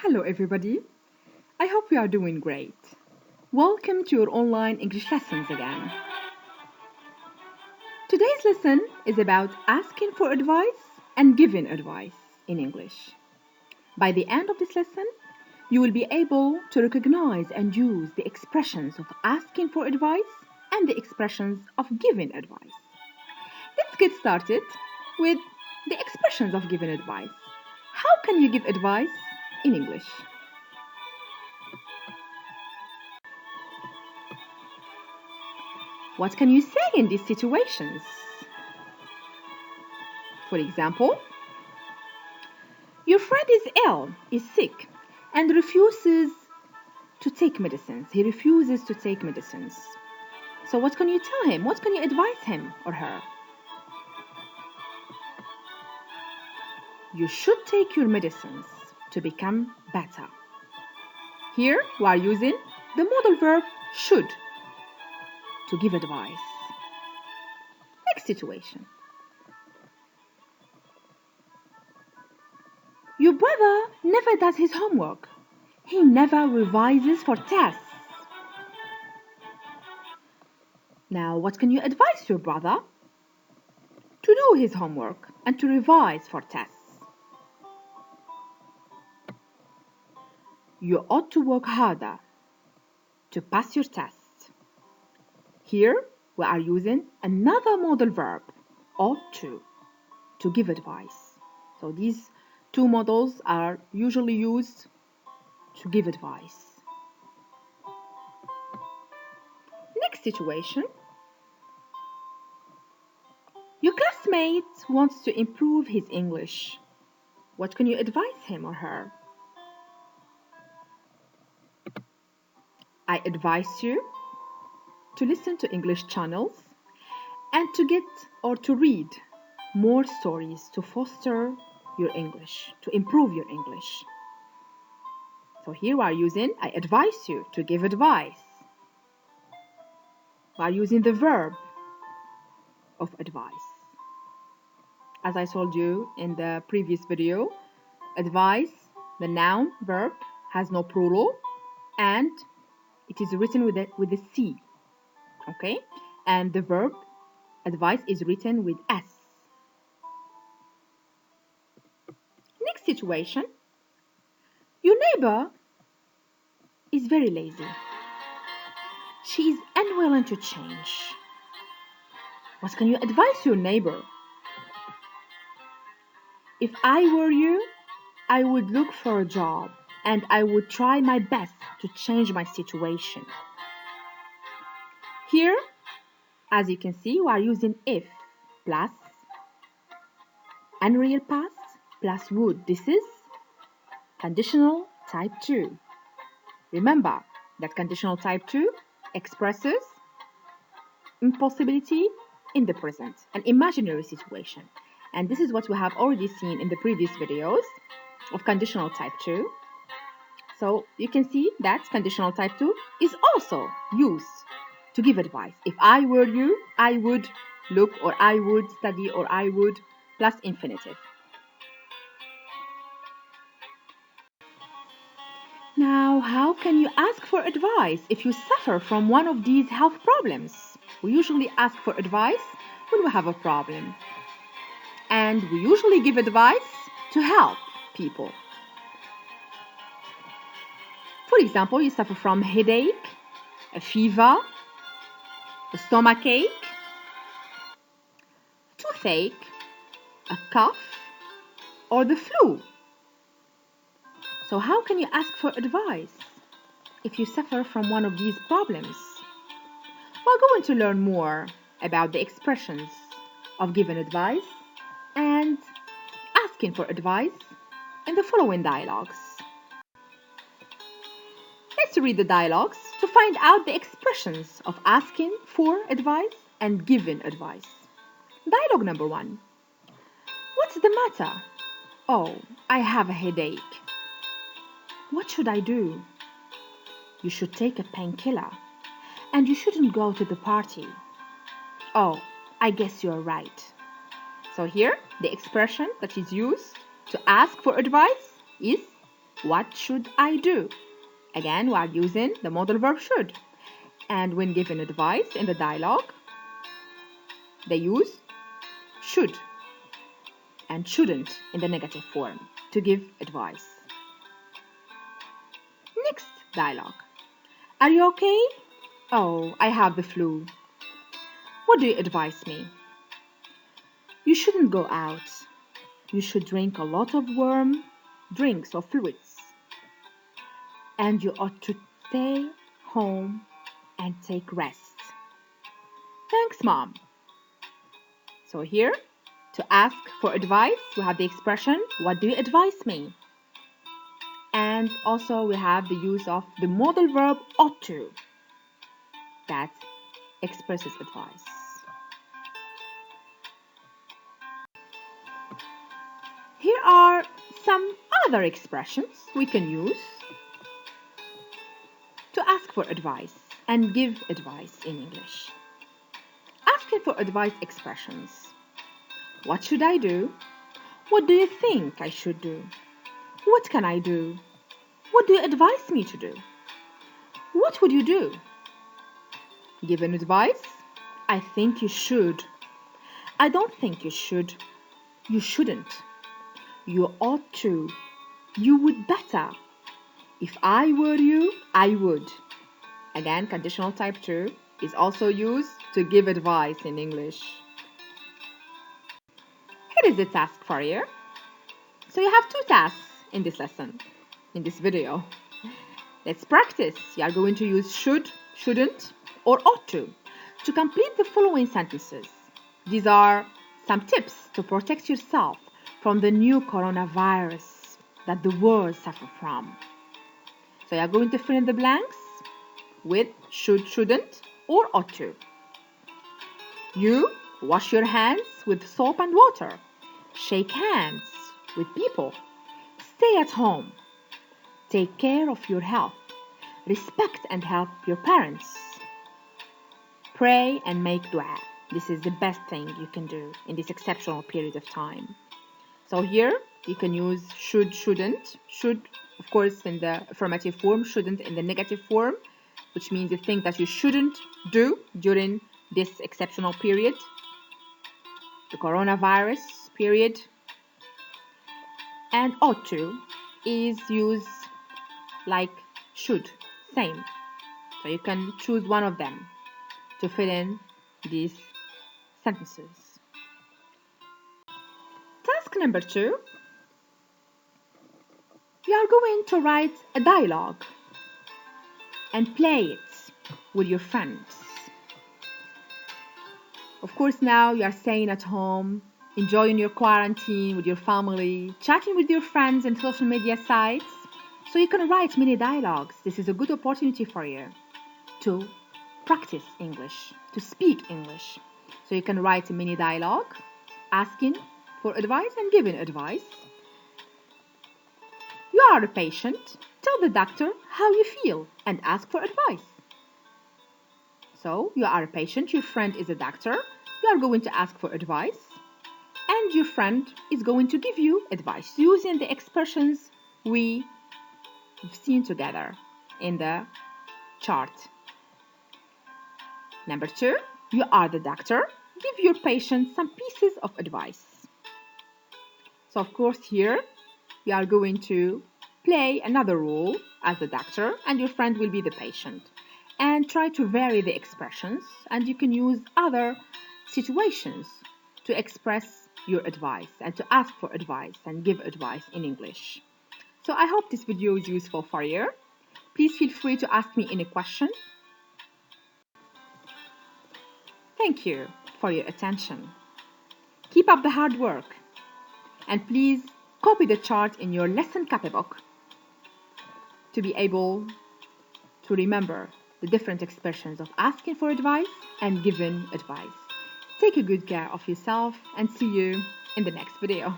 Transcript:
Hello, everybody. I hope you are doing great. Welcome to your online English lessons again. Today's lesson is about asking for advice and giving advice in English. By the end of this lesson, you will be able to recognize and use the expressions of asking for advice and the expressions of giving advice. Let's get started with the expressions of giving advice. How can you give advice in English? What can you say in these situations? For example, your friend is ill, is sick, and refuses to take medicines. He refuses to take medicines. So what can you tell him? What can you advise him or her? You should take your medicines to become better. Here we are using the modal verb should to give advice. Next situation. Your brother never does his homework. He never revises for tests. Now, what can you advise your brother? To do his homework and to revise for tests. You ought to work harder to pass your tests. Here, we are using another modal verb, ought to give advice. So these two modals are usually used to give advice. Next situation. Your classmate wants to improve his English. What can you advise him or her? I advise you to listen to English channels and to get or to read more stories to foster your English, to improve your English. So here we are using I advise you to give advice. We are using the verb of advice. As I told you in the previous video, advice, the noun verb, has no plural and it is written with a C. Okay? And the verb advice is written with S. Next situation. Your neighbor is very lazy. She is unwilling to change. What can you advise your neighbor? If I were you, I would look for a job and I would try my best to change my situation. Here, as you can see, we are using if plus unreal past plus would. This is conditional type 2. Remember that conditional type 2 expresses impossibility in the present, an imaginary situation. And this is what we have already seen in the previous videos of conditional type 2. So you can see that conditional type 2 is also used to give advice. If I were you, I would look, or I would study, or I would plus infinitive. Now, how can you ask for advice if you suffer from one of these health problems? We usually ask for advice when we have a problem. And we usually give advice to help people. For example, you suffer from headache, a fever, a stomachache, toothache, a cough, or the flu. So how can you ask for advice if you suffer from one of these problems? We're going to learn more about the expressions of giving advice and asking for advice in the following dialogues. Let's read the dialogues to find out the expressions of asking for advice and giving advice. Dialogue number 1. What's the matter? Oh, I have a headache. What should I do? You should take a painkiller. And you shouldn't go to the party. Oh, I guess you're right. So here, the expression that is used to ask for advice is What should I do? Again, we are using the modal verb should. And when given advice in the dialogue, they use should and shouldn't in the negative form to give advice. Next dialogue. Are you okay? Oh, I have the flu. What do you advise me? You shouldn't go out. You should drink a lot of warm drinks or fluids. And you ought to stay home and take rest. Thanks, Mom. So here, to ask for advice, we have the expression, what do you advise me? And also we have the use of the modal verb ought to that expresses advice. Here are some other expressions we can use to ask for advice and give advice in English. Asking for advice expressions. What should I do? What do you think I should do? What can I do? What do you advise me to do? What would you do? Given advice, I think you should. I don't think you should. You shouldn't. You ought to. You would better. If I were you, I would. Again, conditional type 2 is also used to give advice in English. Here is the task for you. So you have 2 tasks in this lesson, in this video. Let's practice. You are going to use should, shouldn't, or ought to complete the following sentences. These are some tips to protect yourself from the new coronavirus that the world suffers from. So you are going to fill in the blanks with should, shouldn't, or ought to. You wash your hands with soap and water. Shake hands with people. Stay at home. Take care of your health. Respect and help your parents. Pray and make dua. This is the best thing you can do in this exceptional period of time. So here you can use should, shouldn't. Should, of course, in the affirmative form, shouldn't in the negative form, which means the thing that you shouldn't do during this exceptional period, the coronavirus period. And ought to is used like should, same. So you can choose one of them to fill in these sentences. Task number 2. You are going to write a dialogue and play it with your friends. Of course, now you are staying at home, enjoying your quarantine with your family, chatting with your friends and social media sites. So you can write mini dialogues. This is a good opportunity for you to practice English, to speak English. So you can write a mini dialogue, asking for advice and giving advice. You are a patient. Tell the doctor how you feel and ask for advice. So you are a patient, your friend is a doctor, you are going to ask for advice, and your friend is going to give you advice using the expressions we've seen together in the chart. Number 2, you are the doctor. Give your patient some pieces of advice. So of course here you are going to play another role as the doctor and your friend will be the patient. And try to vary the expressions, and you can use other situations to express your advice and to ask for advice and give advice in English. So I hope this video is useful for you. Please feel free to ask me any question. Thank you for your attention. Keep up the hard work, and please copy the chart in your lesson copybook to be able to remember the different expressions of asking for advice and giving advice. Take a good care of yourself and see you in the next video.